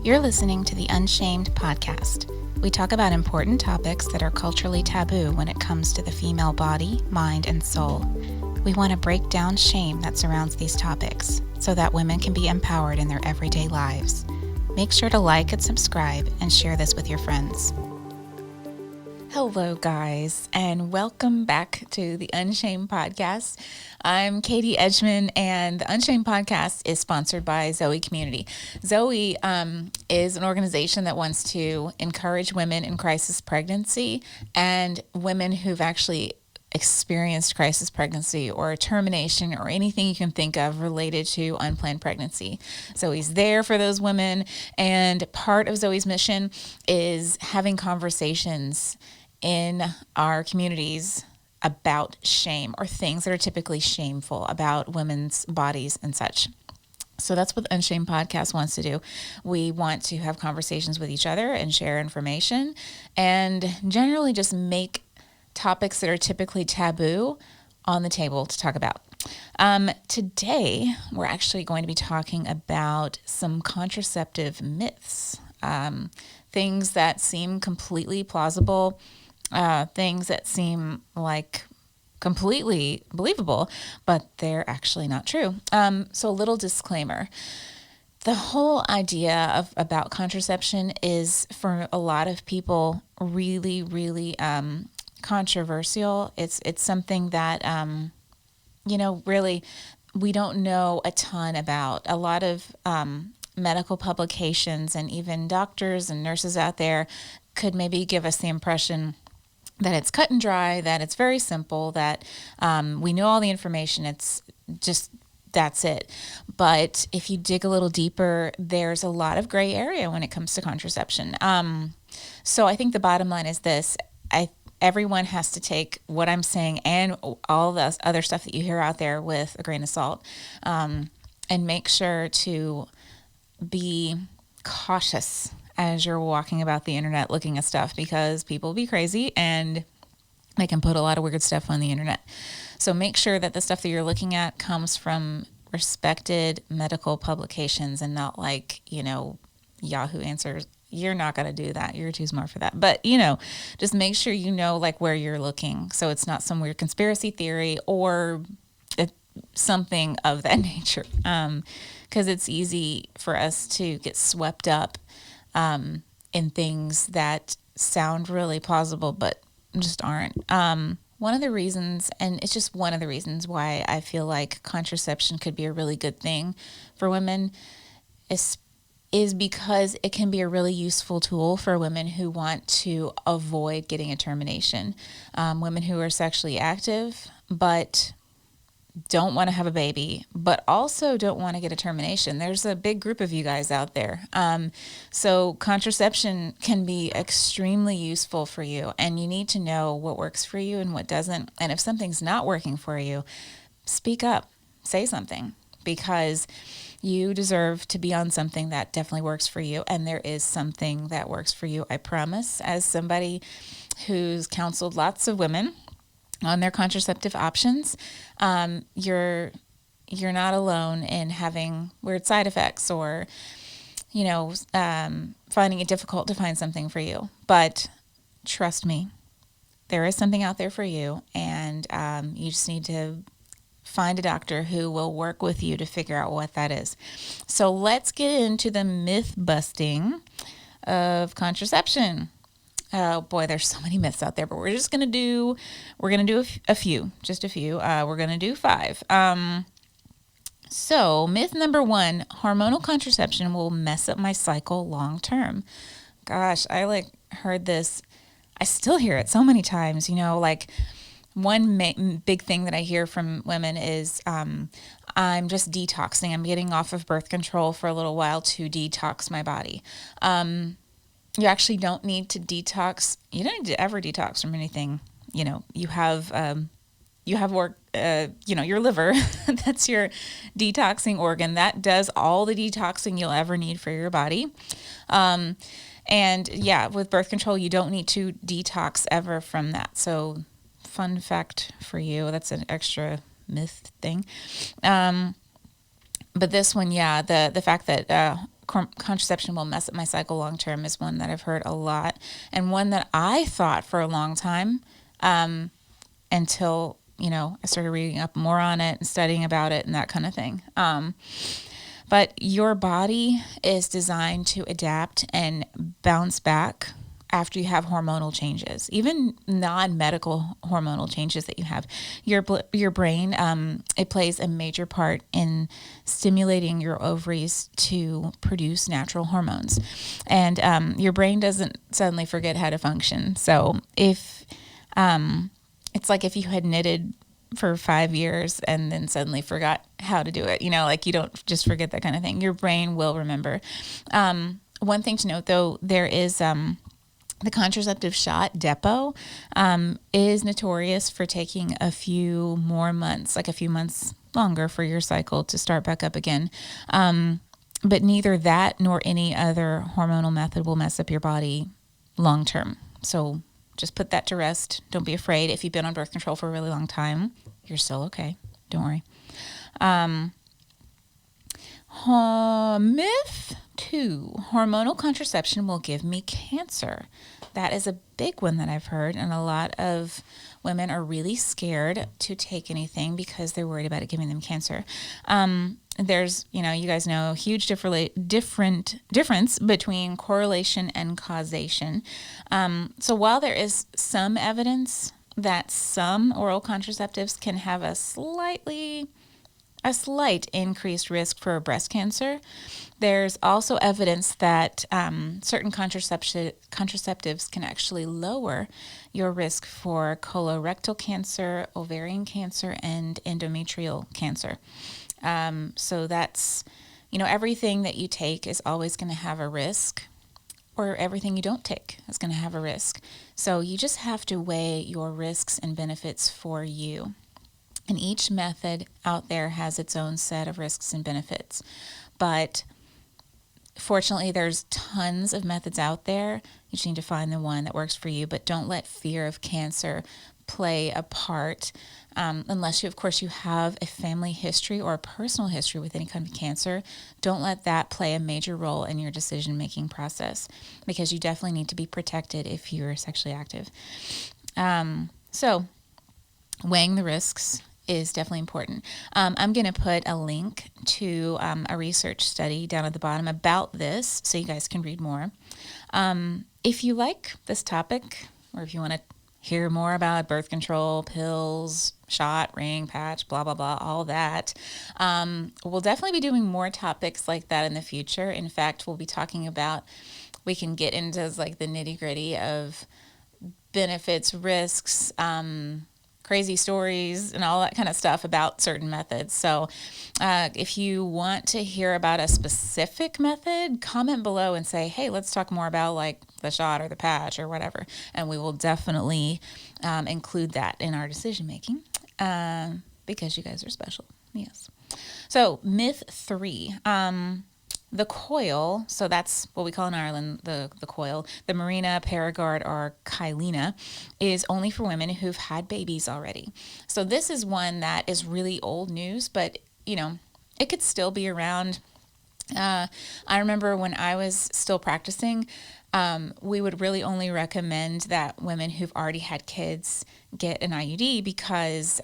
You're listening to the Unshamed podcast. We talk about important topics that are culturally taboo when it comes to the female body, mind, and soul. We want to break down shame that surrounds these topics so that women can be empowered in their everyday lives. Make sure to like and subscribe and share this with your friends. Hello, guys, and welcome back to the Unshamed podcast. I'm Katie Edgman, and the Unshamed podcast is sponsored by Zoe Community. Zoe is an organization that wants to encourage women in crisis pregnancy and women who've actually experienced crisis pregnancy or termination or anything you can think of related to unplanned pregnancy. Zoe's there for those women, and part of Zoe's mission is having conversations in our communities about shame or things that are typically shameful about women's bodies and such. So that's what the Unshamed podcast wants to do. We want to have conversations with each other and share information and generally just make topics that are typically taboo on the table to talk about. Today, we're actually going to be talking about some contraceptive myths, things that seem completely plausible, things that seem like completely believable, but they're actually not true. So a little disclaimer. The whole idea about contraception is, for a lot of people, really controversial. It's something that, really we don't know a ton about. A lot of medical publications and even doctors and nurses out there could maybe give us the impression that it's cut and dry, that it's very simple, that we know all the information, it's just, that's it. But if you dig a little deeper, there's a lot of gray area when it comes to contraception. So I think the bottom line is this. Everyone has to take what I'm saying and all the other stuff that you hear out there with a grain of salt, and make sure to be cautious as you're walking about the internet looking at stuff, because people be crazy and they can put a lot of weird stuff on the internet. So make sure that the stuff that you're looking at comes from respected medical publications and not like, Yahoo Answers. You're not going to do that. You're too smart for that. But, just make sure you know like where you're looking. So it's not some weird conspiracy theory or something of that nature. Because it's easy for us to get swept up in things that sound really plausible, but just aren't. One of the reasons, and it's just one of the reasons why I feel like contraception could be a really good thing for women is because it can be a really useful tool for women who want to avoid getting a termination. Women who are sexually active, but don't want to have a baby, but also don't want to get a termination. There's a big group of you guys out there. So contraception can be extremely useful for you, and you need to know what works for you and what doesn't. And if something's not working for you, speak up, say something, because you deserve to be on something that definitely works for you. And there is something that works for you, I promise. As somebody who's counseled lots of women on their contraceptive options, you're not alone in having weird side effects or, finding it difficult to find something for you. But trust me, there is something out there for you, and you just need to find a doctor who will work with you to figure out what that is. So let's get into the myth busting of contraception. Oh boy, there's so many myths out there, but we're going to do a few. We're going to do 5. So myth number 1, hormonal contraception will mess up my cycle long term. Gosh, I heard this. I still hear it so many times, one big thing that I hear from women is, I'm just detoxing. I'm getting off of birth control for a little while to detox my body. You actually don't need to detox. You don't need to ever detox from anything. You have work, your liver, that's your detoxing organ. That does all the detoxing you'll ever need for your body. And yeah, with birth control, you don't need to detox ever from that. So fun fact for you, that's an extra myth thing. But this one, yeah, the fact that contraception will mess up my cycle long term is one that I've heard a lot, and one that I thought for a long time, until, I started reading up more on it and studying about it and that kind of thing. But your body is designed to adapt and bounce back after you have hormonal changes, even non-medical hormonal changes that you have. Your brain, it plays a major part in stimulating your ovaries to produce natural hormones. And your brain doesn't suddenly forget how to function. So if it's like if you had knitted for 5 years and then suddenly forgot how to do it, you don't just forget that kind of thing. Your brain will remember. One thing to note, though, there is the contraceptive shot, Depo, is notorious for taking a few more months, like a few months longer for your cycle to start back up again. But neither that nor any other hormonal method will mess up your body long term. So just put that to rest. Don't be afraid. If you've been on birth control for a really long time, you're still okay. Don't worry. Myth 2, hormonal contraception will give me cancer. That is a big one that I've heard, and a lot of women are really scared to take anything because they're worried about it giving them cancer. There's, you guys know, huge difference between correlation and causation. So while there is some evidence that some oral contraceptives can have a slight increased risk for breast cancer, there's also evidence that certain contraceptives can actually lower your risk for colorectal cancer, ovarian cancer, and endometrial cancer. So that's, everything that you take is always going to have a risk, or everything you don't take is going to have a risk. So you just have to weigh your risks and benefits for you. And each method out there has its own set of risks and benefits. But fortunately, there's tons of methods out there. You just need to find the one that works for you. But don't let fear of cancer play a part, unless of course, you have a family history or a personal history with any kind of cancer. Don't let that play a major role in your decision-making process, because you definitely need to be protected if you're sexually active. So weighing the risks is definitely important. I'm going to put a link to a research study down at the bottom about this so you guys can read more. If you like this topic, or if you want to hear more about birth control, pills, shot, ring, patch, blah, blah, blah, all that, we'll definitely be doing more topics like that in the future. In fact, we'll be talking about, we can get into like the nitty gritty of benefits, risks, crazy stories, and all that kind of stuff about certain methods. So if you want to hear about a specific method, comment below and say, hey, let's talk more about like the shot or the patch or whatever. And we will definitely include that in our decision making, because you guys are special. Yes. So myth 3, the coil, so that's what we call in Ireland the coil, the Mirena, Paragard, or Kylena, is only for women who've had babies already. So this is one that is really old news, but, it could still be around. I remember when I was still practicing, we would really only recommend that women who've already had kids get an IUD because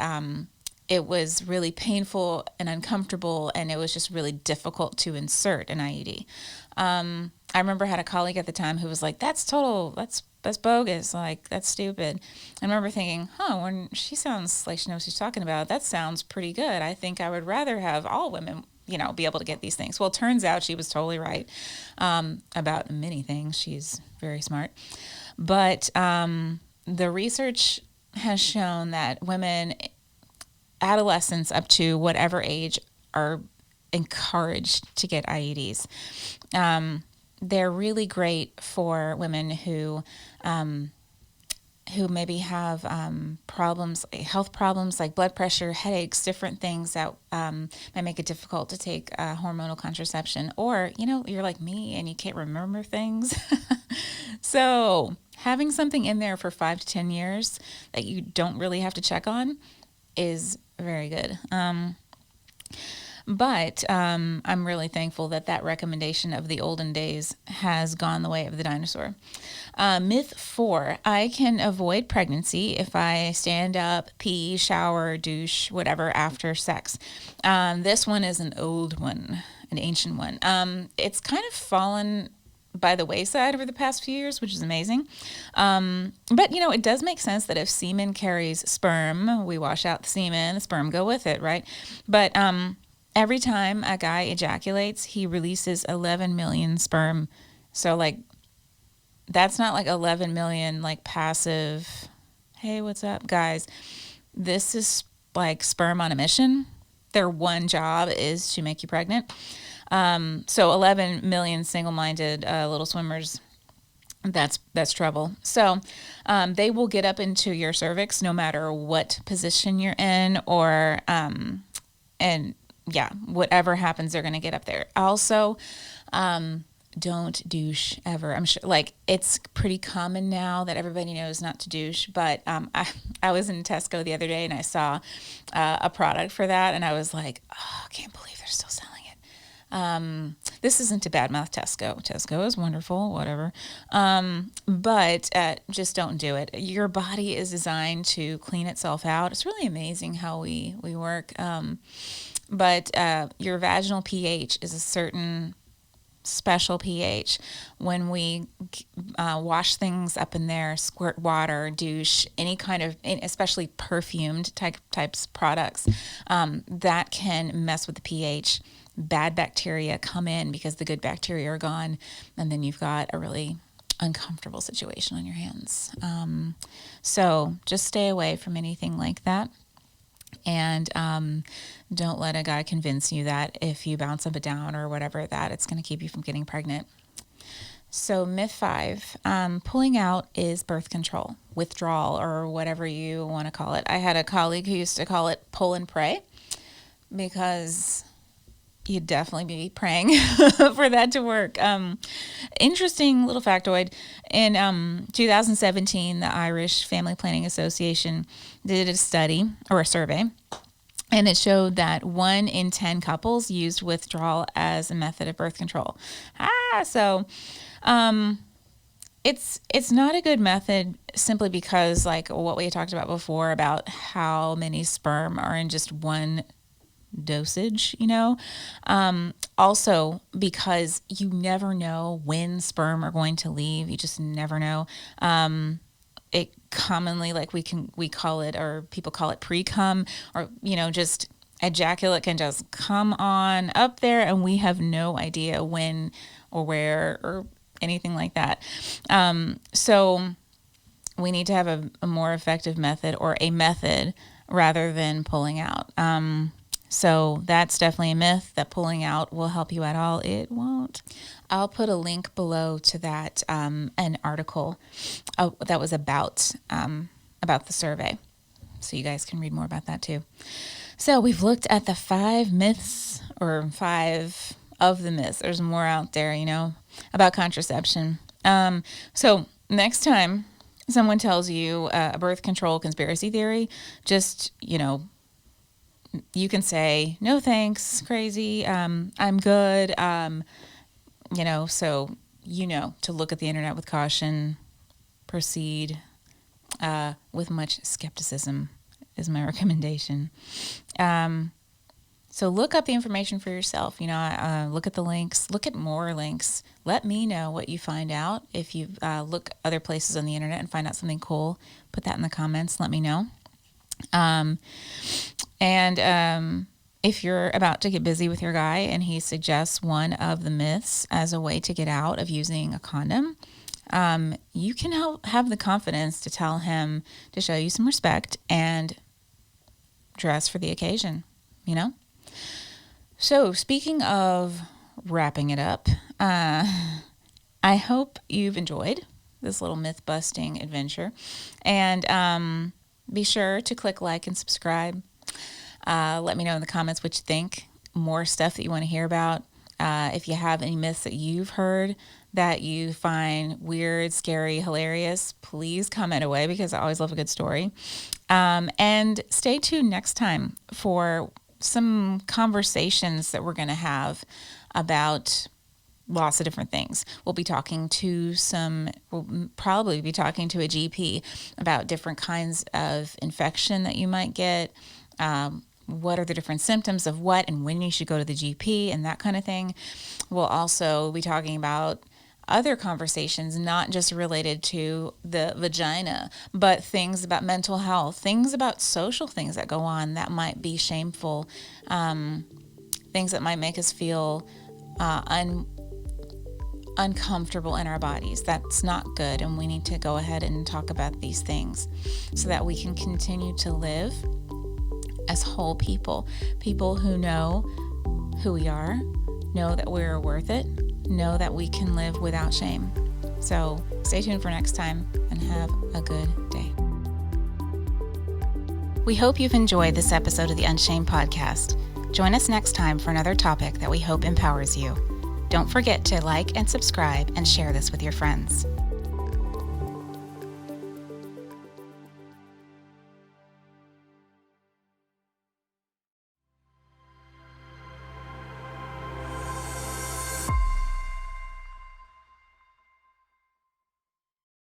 it was really painful and uncomfortable, and it was just really difficult to insert an IUD. I remember I had a colleague at the time who was like, that's bogus, like, that's stupid. I remember thinking, when she sounds like she knows what she's talking about, that sounds pretty good. I think I would rather have all women, be able to get these things. Well, it turns out she was totally right about many things. She's very smart. But the research has shown that women, adolescents up to whatever age, are encouraged to get IUDs. They're really great for women who maybe have health problems like blood pressure, headaches, different things that might make it difficult to take hormonal contraception. Or, you're like me and you can't remember things. So having something in there for 5 to 10 years that you don't really have to check on is very good. But I'm really thankful that recommendation of the olden days has gone the way of the dinosaur. Myth 4, I can avoid pregnancy if I stand up, pee, shower, douche, whatever after sex. This one is an old one, an ancient one. It's kind of fallen by the wayside over the past few years, which is amazing. But, it does make sense that if semen carries sperm, we wash out the semen, the sperm go with it, right? But every time a guy ejaculates, he releases 11 million sperm. So, that's not 11 million, passive, hey, what's up, guys? This is sperm on a mission. Their one job is to make you pregnant. So 11 million single-minded little swimmers, that's trouble. So they will get up into your cervix no matter what position you're in, or and yeah, whatever happens, they're going to get up there. Also, don't douche ever. I'm sure it's pretty common now that everybody knows not to douche, but I was in Tesco the other day and I saw a product for that, and I was like, oh, I can't believe they're still selling it. This isn't to badmouth Tesco. Tesco is wonderful, whatever. But just don't do it. Your body is designed to clean itself out. It's really amazing how we work. But your vaginal pH is a certain special pH. When we wash things up in there, squirt water, douche, any kind of, especially perfumed types products, that can mess with the pH. Bad bacteria come in because the good bacteria are gone, and then you've got a really uncomfortable situation on your hands. So just stay away from anything like that. And don't let a guy convince you that if you bounce up and down or whatever, that it's going to keep you from getting pregnant. So myth 5, pulling out is birth control, withdrawal, or whatever you want to call it. I had a colleague who used to call it pull and pray, because you'd definitely be praying for that to work. Interesting little factoid. In 2017, the Irish Family Planning Association did a study, or a survey, and it showed that 1 in 10 couples used withdrawal as a method of birth control. So it's not a good method, simply because, what we had talked about before, about how many sperm are in just one dosage, also because you never know when sperm are going to leave. You just never know. It commonly, we call it, or people call it pre-cum, or just ejaculate can just come on up there, and we have no idea when or where or anything like that. So we need to have a more effective method, or a method, rather than pulling out. So that's definitely a myth, that pulling out will help you at all. It won't. I'll put a link below to that, an article that was about the survey, so you guys can read more about that too. So we've looked at the 5 myths, or 5 of the myths. There's more out there, about contraception. So next time someone tells you a birth control conspiracy theory, just, you can say, no thanks, crazy, I'm good, so to look at the internet with caution, proceed with much skepticism is my recommendation. So look up the information for yourself, look at the links, look at more links. Let me know what you find out. If you look other places on the internet and find out something cool, put that in the comments, let me know. And if you're about to get busy with your guy and he suggests one of the myths as a way to get out of using a condom, you can have the confidence to tell him to show you some respect and dress for the occasion, So speaking of wrapping it up, I hope you've enjoyed this little myth-busting adventure. And be sure to click like and subscribe. Let me know in the comments what you think. More stuff that you want to hear about. If you have any myths that you've heard that you find weird, scary, hilarious, please comment away, because I always love a good story. And stay tuned next time for some conversations that we're going to have about lots of different things. We'll probably be talking to a GP about different kinds of infection that you might get. What are the different symptoms of what and when you should go to the GP and that kind of thing. We'll also be talking about other conversations, not just related to the vagina, but things about mental health, things about social things that go on that might be shameful, things that might make us feel uncomfortable in our bodies. That's not good, and we need to go ahead and talk about these things so that we can continue to live as whole people who know who we are, know that we're worth it, know that we can live without shame. So stay tuned for next time and have a good day. We hope you've enjoyed this episode of the Unshamed podcast. Join us next time for another topic that we hope empowers you. Don't forget to like and subscribe and share this with your friends.